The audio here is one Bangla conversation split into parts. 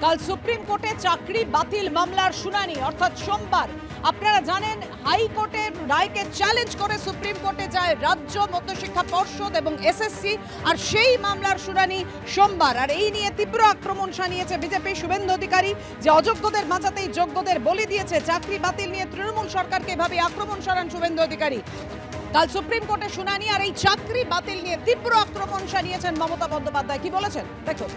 কাল সুপ্রিম কোর্টে চাকরি বাতিল মামলার শুনানি অর্থাৎ সোমবার। আপনারা জানেন হাইকোর্টের রায়কে চ্যালেঞ্জ করে সুপ্রিম কোর্টে যায় রাজ্য মধ্যশিক্ষা পর্ষদ এবং এসএসসি, আর সেই মামলার শুনানি সোমবার। আর এই নিয়ে তীব্র আক্রমণ শানিয়েছে বিজেপি শুভেন্দু অধিকারী, যে অযোগ্যদের বাঁচাতেই যোগ্যদের বলি দিয়েছে। চাকরি বাতিল নিয়ে তৃণমূল সরকারকে এভাবে আক্রমণ শানান শুভেন্দু অধিকারী। কাল সুপ্রিম কোর্টে শুনানি, আর এই চাকরি বাতিল নিয়ে তীব্র আক্রমণ শানিয়েছেন মমতা বন্দ্যোপাধ্যায়। কি বলেছেন দেখো।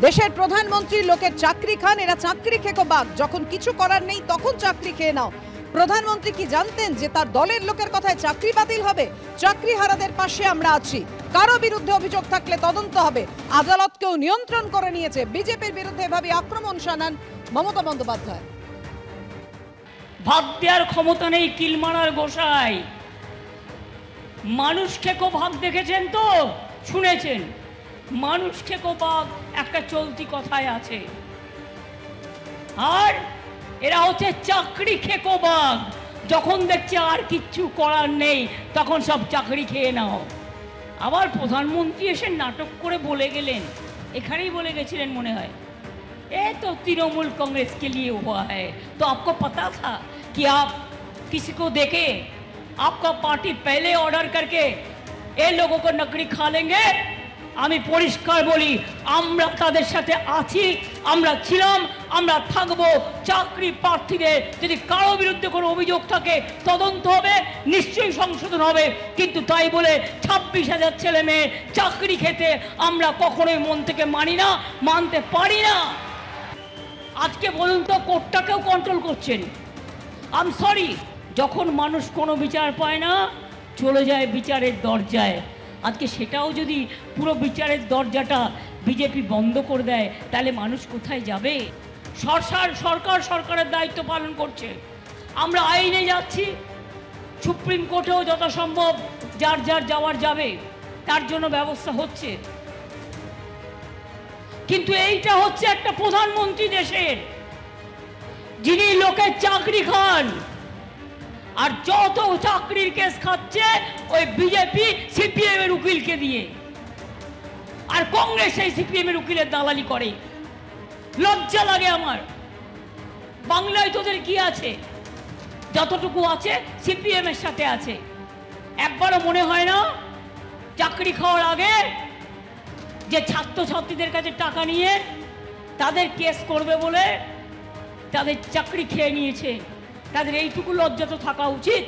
দেশের প্রধানমন্ত্রী লোকের চাকরি খান, এরা চাকরি খেকো বাঘ, যখন কিছু করার নেই তখন চাকরি খেয়ে নাও। প্রধানমন্ত্রী কি জানতেন যে তার দলের লোকের কথায় চাকরি বাতিল হবে? চাকরি হারাদের পাশে আমরা আছি, কারো বিরুদ্ধে অভিযোগ থাকলে তদন্ত হবে। আদালতকেও নিয়ন্ত্রণ করে নিয়েছে। বিজেপির বিরুদ্ধে এভাবে আক্রমণ শানান মমতা বন্দ্যোপাধ্যায়। ভাগ দেওয়ার ক্ষমতা নেই কিল মারার গোসাই। মানুষ খেকো ভাগ দেখেছেন তো, শুনেছেন? মানুষ খেকো বাঘ একটা চলতি কথায় আছে। আর এরা হচ্ছে চাকরি খেকো বাঘ। যখন দেখছে আর কিচ্ছু করার নেই তখন সব চাকরি খেয়ে নাও। আবার প্রধানমন্ত্রী এসে নাটক করে বলে গেলেন, এখানেই বলে গেছিলেন মনে হয়, ए तो तृणमूल कांग्रेस के लिए हुआ है। तो आपको पता था कि आप किसी को देके आपका पार्टी पहले ऑर्डर करके ये लोगों को नकड़ी खा लेंगे। আমি পরিষ্কার বলি, আমরা তাদের সাথে আছি, আমরা ছিলাম, আমরা থাকবো। চাকরি প্রার্থীদের যদি কারো বিরুদ্ধে কোনো অভিযোগ থাকে তদন্ত হবে, নিশ্চয়ই সংশোধন হবে। কিন্তু তাই বলে 26,000 ছেলে মেয়ে চাকরি খেতে আমরা কখনোই মন থেকে মানি না, মানতে পারি না। আজকে বলুন তো, কোর্টটাকেও কন্ট্রোল করছেন। আই এম সরি, যখন মানুষ কোনো বিচার পায় না চলে যায় বিচারের দরজায়। আজকে সেটাও যদি পুরো বিচারের দরজাটা বিজেপি বন্ধ করে দেয় তাহলে মানুষ কোথায় যাবে? সরকারের দায়িত্ব পালন করছে। আমরা আইনে যাচ্ছি, সুপ্রিম কোর্টেও যথাসম্ভব যার যার যাওয়ার যাবে, তার জন্য ব্যবস্থা হচ্ছে। কিন্তু এইটা হচ্ছে একটা প্রধানমন্ত্রী দেশের, যিনি লোকের চাকরি খান। আর যত চাকরির কেস খাচ্ছে ওই বিজেপি সিপিএম এর উকিলকে দিয়ে, আর কংগ্রেস এই সিপিএম এর উকিলের দালালি করে। লজ্জা লাগে আমার। বাংলায় তোদের কি আছে? যতটুকু আছে সিপিএম এর সাথে আছে। একবারও মনে হয় না চাকরি খাওয়ার আগে যে ছাত্রছাত্রীদের কাছে টাকা নিয়ে তাদের কেস করবে বলে তাদের চাকরি খেয়ে নিয়েছে, তাদের এইটুকু লজ্জা তো থাকা উচিত।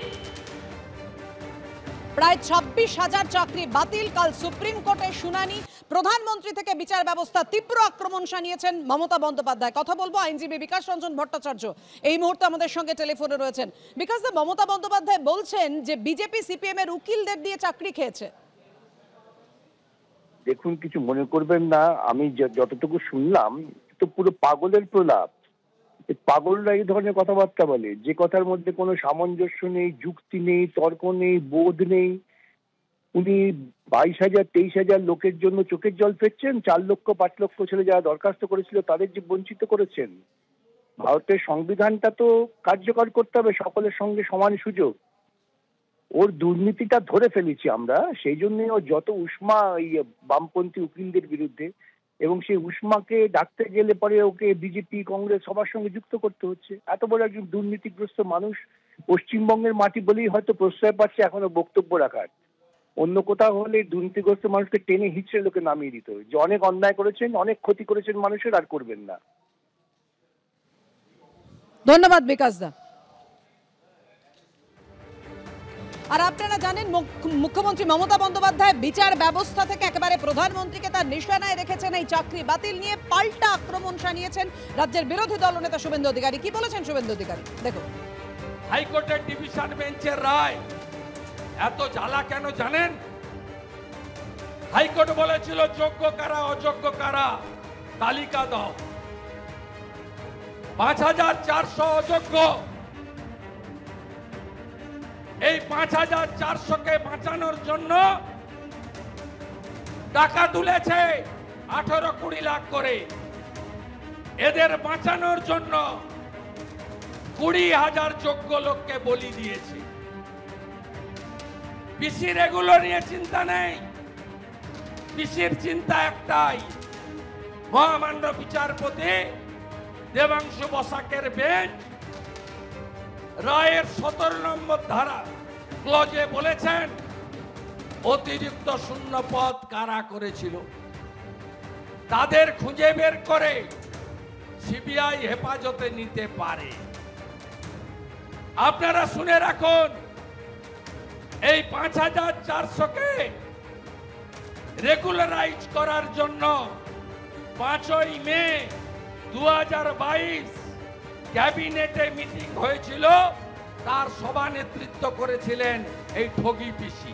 প্রায় 26,000 চাকরি বাতিল, কাল সুপ্রিম কোর্টে শুনানি। প্রধানমন্ত্রী থেকে বিচার ব্যবস্থা তীব্র আক্রমণ শানিয়েছেন মমতা বন্দ্যোপাধ্যায়। কথা বলবো আইনজীবী বিকাশ রঞ্জন ভট্টাচার্য এই মুহূর্তে আমাদের সঙ্গে টেলিফোনে রয়েছেন। বিকাশ দা, মমতা বন্দ্যোপাধ্যায় বলছেন যে বিজেপি সিপিএম এর উকিলদের দিয়ে চাকরি খেয়েছে। দেখুন, কিছু মনে করবেন না, আমি যতটুকু শুনলাম তো পুরো পাগলের প্রলাপ। পাগলরা এই ধরনের কথাবার্তা বলে, যে কথার মধ্যে কোনো সামঞ্জস্য নেই, যুক্তি নেই, তর্ক নেই, বোধ নেই। উনি 22,000 23,000 লোকের জন্য চোখের জল ফেলছেন। 4 লক্ষ 5 লক্ষ ছেলে যারা দরখাস্ত করেছিল তাদের যে বঞ্চিত করেছেন। ভারতের সংবিধানটা তো কার্যকর করতে হবে, সকলের সঙ্গে সমান সুযোগ। ওর দুর্নীতিটা ধরে ফেলেছি আমরা, সেই জন্যই ও যত উষ্মা এই বামপন্থী উকিলদের বিরুদ্ধে, এবং সেই উষ্মাকে ডাকতে গেলে পরে ওকে বিজেপি কংগ্রেস সবার সঙ্গে যুক্ত করতে হচ্ছে। এত বড় একজন দুর্নীতিগ্রস্ত মানুষ পশ্চিমবঙ্গের মাটি বলেই হয়তো প্রশ্রয় পাচ্ছে এখনো বক্তব্য রাখার। অন্য কোথাও হলে দুর্নীতিগ্রস্ত মানুষকে টেনে হিচড়ে লোকে নামিয়ে দিত, যে অনেক অন্যায় করেছেন, অনেক ক্ষতি করেছেন মানুষের, আর করবেন না। ধন্যবাদ বিকাশ দা। আর আপনারা জানেন মুখ্যমন্ত্রী মমতা বন্দ্যোপাধ্যায় বিচার ব্যবস্থা থেকে একেবারে প্রধানমন্ত্রীকে তার নিশানায় রেখেছেন। এই চাকরি বাতিল নিয়ে পাল্টা আক্রমণ শানিয়েছেন রাজ্যের বিরোধী দলনেতা শুভেন্দু অধিকারী। কি বলেছেন শুভেন্দু অধিকারী দেখো। হাইকোর্টের ডিভিশন বেঞ্চের রায় এত জ্বালা কেন জানেন? হাইকোর্ট বলেছিল যোগ্য কারা অযোগ্য কারা তালিকা দাও। 5,400 অযোগ্য, এই 5,400কে বাঁচানোর জন্য টাকা তুলেছে 18-20 লাখ করে। এদের বাঁচানোর জন্য 20,000 যোগ্য লোককে বলি দিয়েছে। পিসির এগুলো নিয়ে চিন্তা নেই, পিসির চিন্তা একটাই, মহামান্য বিচারপতি দেবাংশু বসাকের বেঞ্চ রায়ের 17 নম্বর ধারা ক্লজে বলেছেন অতিরিক্ত শূন্য পদ কারা করেছিল তাদের খুঁজে বের করে সিবিআই হেফাজতে নিতে পারে। আপনারা শুনে রাখুন, এই 5400-কে রেগুলারাইজ করার জন্য 5ই মে 2022 ক্যাবিনেটে মিটিং হয়েছিল, তার সভা নেতৃত্ব করেছিলেন এই ঠগি পিসি।